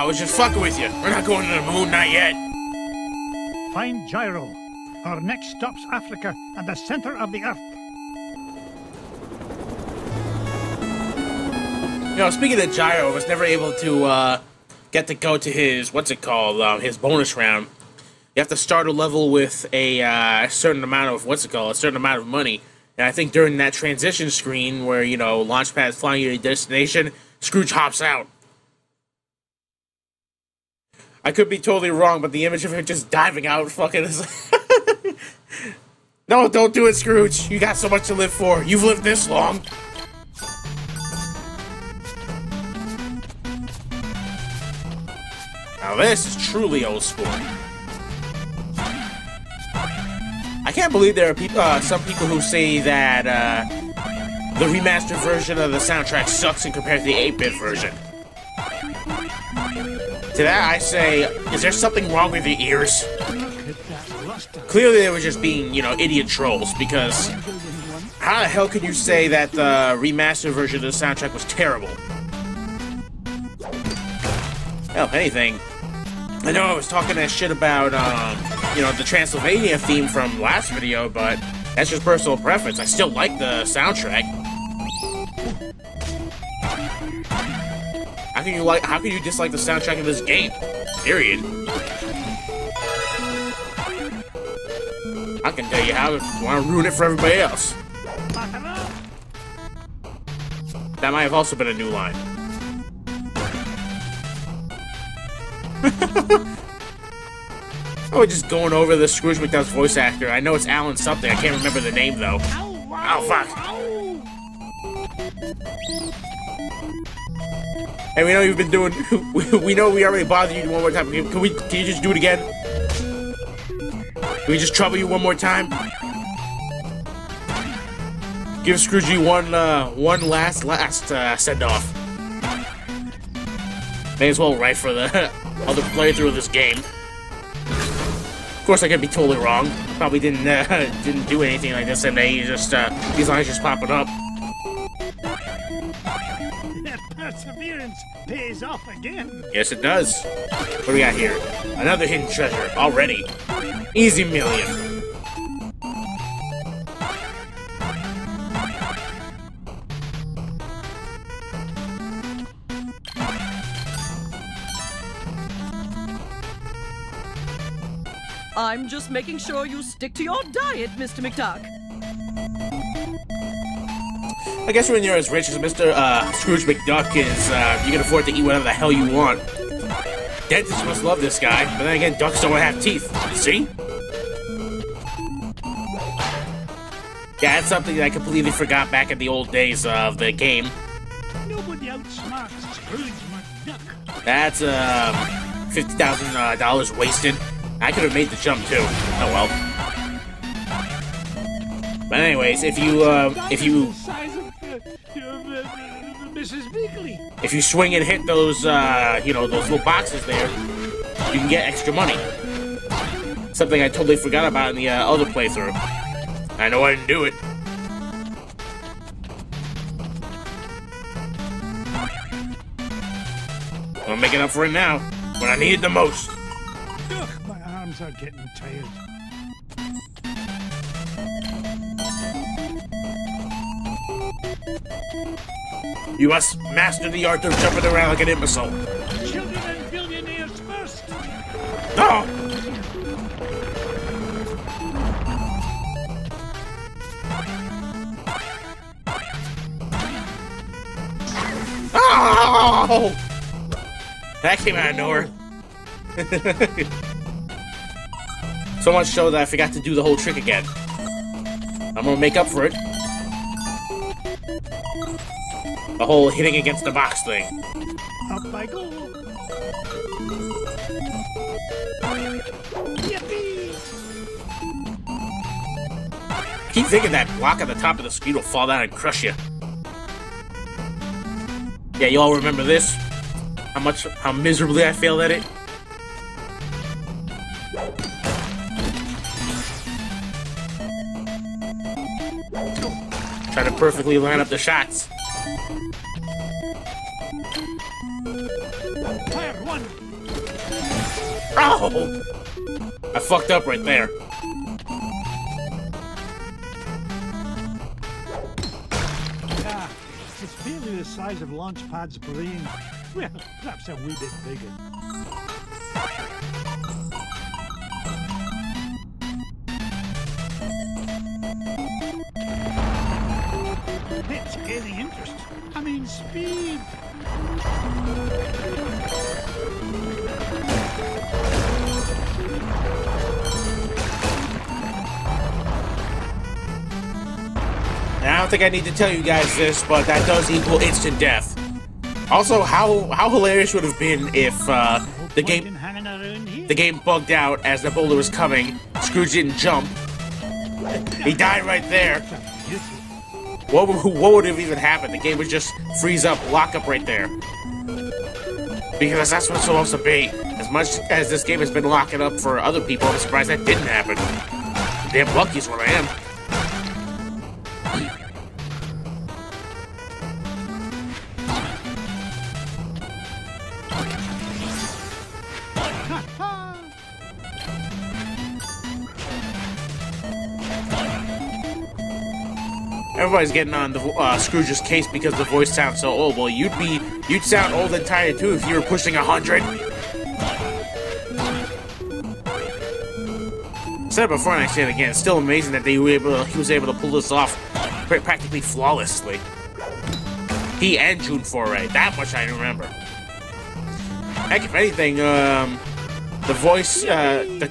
I was just fucking with you. We're not going to the moon, not yet. Find Gyro. Our next stop's Africa and the center of the Earth. You know, speaking of Gyro, I was never able to get to go to his, his bonus round. You have to start a level with a certain amount of, a certain amount of money. And I think during that transition screen where, you know, Launchpad's flying you to your destination, Scrooge hops out. I could be totally wrong, but the image of him just diving out fucking is... No, don't do it, Scrooge. You got so much to live for. You've lived this long. Now this is truly old school. I can't believe there are people, some people who say that the remastered version of the soundtrack sucks in compared to the 8-bit version. To that I say, is there something wrong with your ears? Clearly they were just being, you know, idiot trolls, because how the hell can you say that the remastered version of the soundtrack was terrible? Hell, anything. I know I was talking that shit about, you know, the Transylvania theme from last video, but that's just personal preference. I still like the soundtrack. How can you dislike the soundtrack of this game? Period. I can tell you how if you want to ruin it for everybody else. That might have also been a new line. Oh, we're just going over the Scrooge McDuck's voice actor. I know it's Alan something. I can't remember the name though. Oh fuck! Hey, we know you've been doing. We know we already bothered you one more time. Can you just do it again? Can we just trouble you one more time? Give Scroogey one last send off. May as well write for the other playthrough of this game. Of course, I could be totally wrong. Probably didn't do anything like this, and they just these lines just popping up. That perseverance pays off again. Yes, it does. What do we got here? Another hidden treasure already. Easy million. I'm just making sure you stick to your diet, Mr. McDuck. I guess when you're as rich as Mr. Scrooge McDuck is, you can afford to eat whatever the hell you want. Dentists must love this guy, but then again, ducks don't have teeth. See? Yeah, that's something that I completely forgot back in the old days of the game. Nobody outsmarts Scrooge McDuck. That's, $50,000 wasted. I could have made the jump too. Oh well. But anyways, if you swing and hit those, you know, those little boxes there, you can get extra money. Something I totally forgot about in the other playthrough. I know I didn't do it. I'm making up for it now, when I need it the most. Ugh, my arms are getting tired. You must master the art of jumping around like an imbecile. Children and billionaires first. No! Oh! That came out of nowhere. So much so that I forgot to do the whole trick again. I'm gonna make up for it. The whole hitting against the box thing. Up I go. Yippee! I keep thinking that block at the top of the screen will fall down and crush you. Yeah, you all remember this? How miserably I failed at it? Trying to perfectly line up the shots. Fire one. Oh! I fucked up right there. Ah, it's barely the size of Launchpad's brain. Well, perhaps a wee bit bigger. It's gaining interest. I mean, speed. And I don't think I need to tell you guys this, but that does equal instant death. Also, how hilarious would it have been if the game bugged out as the boulder was coming. Scrooge didn't jump. He died right there. What would have even happened? The game would just freeze up, lock up right there. Because that's what it's supposed to be. As much as this game has been locking up for other people, I'm surprised that didn't happen. Damn lucky is what I am. Everybody's getting on the Scrooge's case because the voice sounds so old. Well, you'd sound old and tired too if you were pushing 100. I said it before and I say it again. It's still amazing that he was able to pull this off practically flawlessly. He and June Foray. That much I remember. Heck, if anything, the voice, the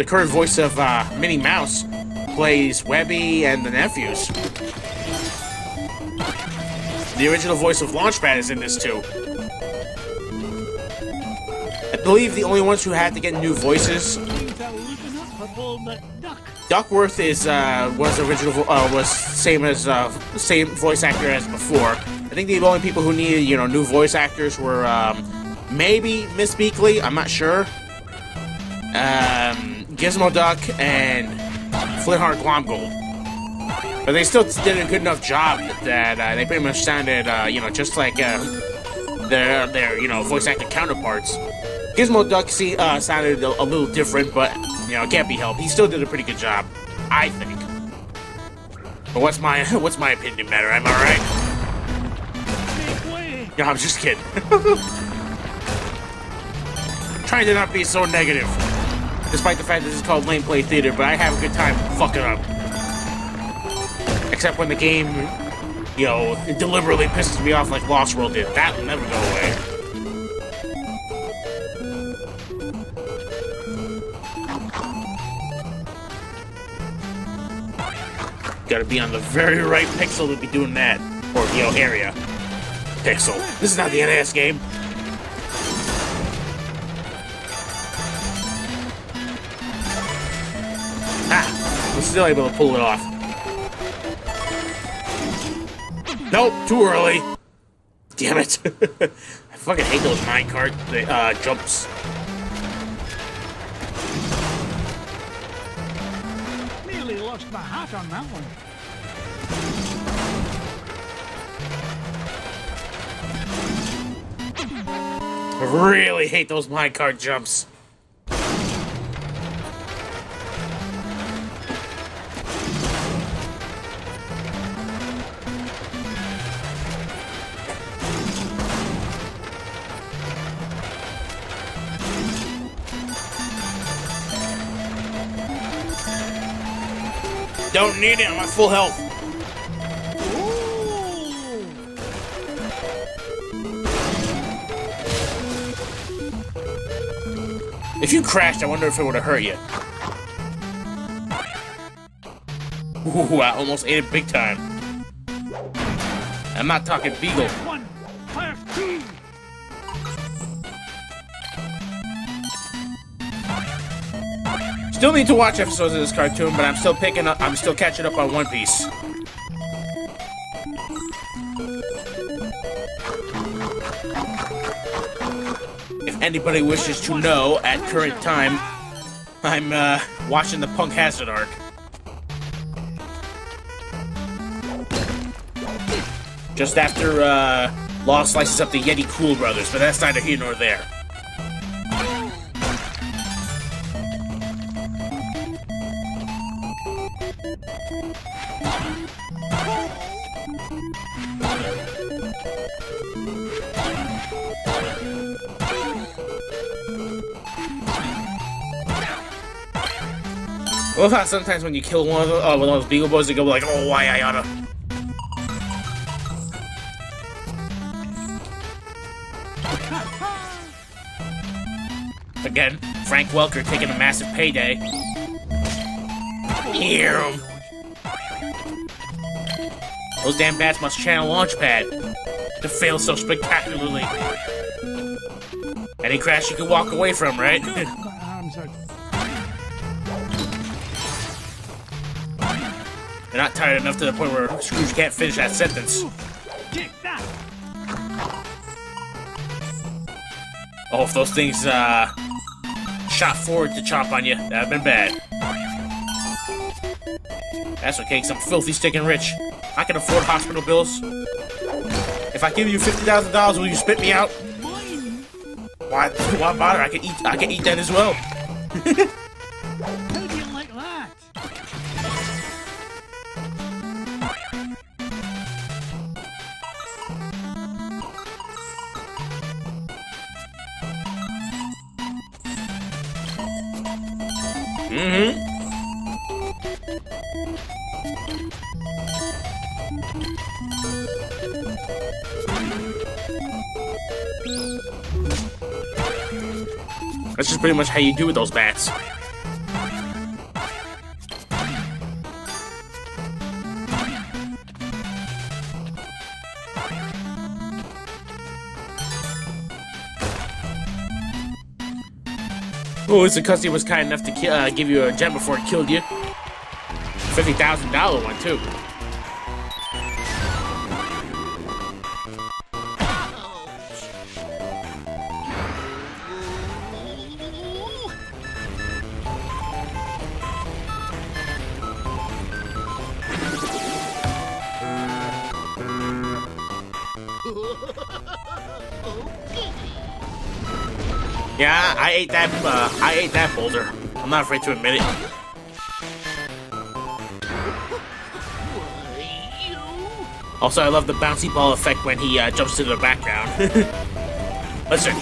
current voice of Minnie Mouse plays Webby and the nephews. The original voice of Launchpad is in this too. I believe the only ones who had to get new voices. Duckworth was same voice actor as before. I think the only people who needed new voice actors were maybe Miss Beakley. I'm not sure. Gizmo Duck and Flintheart Glomgold. But they still did a good enough job that they pretty much sounded, just like their voice acting counterparts. Gizmo Duck sounded a little different, but it can't be helped. He still did a pretty good job, I think. But what's my opinion matter? Am I right? No, I'm just kidding. Trying to not be so negative. Despite the fact that this is called Lameplay Theater, but I have a good time fucking up. Except when the game, deliberately pisses me off like Lost World did. That will never go away. Gotta be on the very right pixel to be doing that. Or, area. Pixel. This is not the NES game. I'm still able to pull it off. Nope, too early. Damn it. I fucking hate those minecart jumps. Nearly lost my hat on that one. I really hate those minecart jumps. Don't need it, I'm at full health. If you crashed, I wonder if it would have hurt you. Ooh, I almost ate it big time. I'm not talking Beagle. One, fire two. Still need to watch episodes of this cartoon, but I'm still catching up on One Piece. If anybody wishes to know, at current time, I'm watching the Punk Hazard arc. Just after Law slices up the Yeti Cool Brothers, but that's neither here nor there. I love how sometimes when you kill one of those Beagle Boys, they go like, oh, why I oughta. Again, Frank Welker taking a massive payday. Ew. Those damn bats must channel Launchpad to fail so spectacularly. Any crash you can walk away from, right? They're not tired enough to the point where Scrooge can't finish that sentence. Oh, if those things shot forward to chomp on you, that'd have been bad. That's okay, 'cause I'm filthy, stinking rich. I can afford hospital bills. If I give you $50,000, will you spit me out? Why bother? I can eat that as well. How do you like that? That's just pretty much how you do with those bats. Oh, it's because he was kind enough to give you a gem before it killed you. $50,000 one, too. Yeah, I ate that boulder. I'm not afraid to admit it. Also, I love the bouncy ball effect when he jumps to the background. Listen.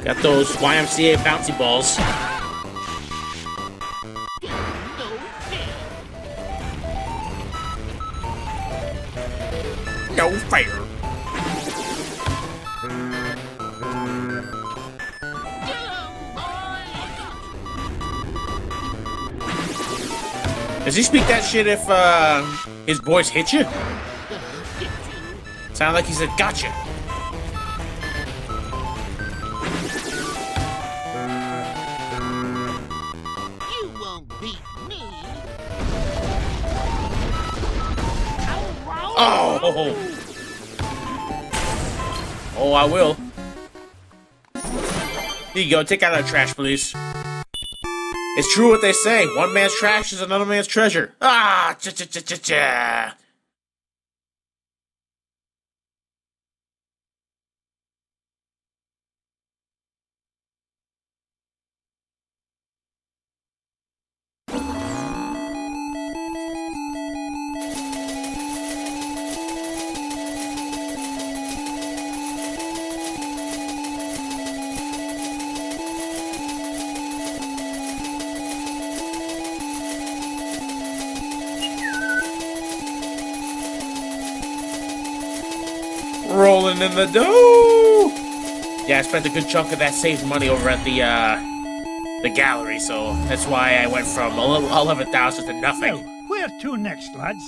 Got those YMCA bouncy balls. No fair. Does he speak that shit if his boys hit you? Sound like he said gotcha. You won't beat me. Oh! Oh, I will. Here you go, take out our trash, please. It's true what they say. One man's trash is another man's treasure. Ah! Cha-cha-cha-cha-cha! Rolling in the dough. Yeah, I spent a good chunk of that saved money over at the gallery, so that's why I went from 11,000 to nothing. Well, where to next, lads?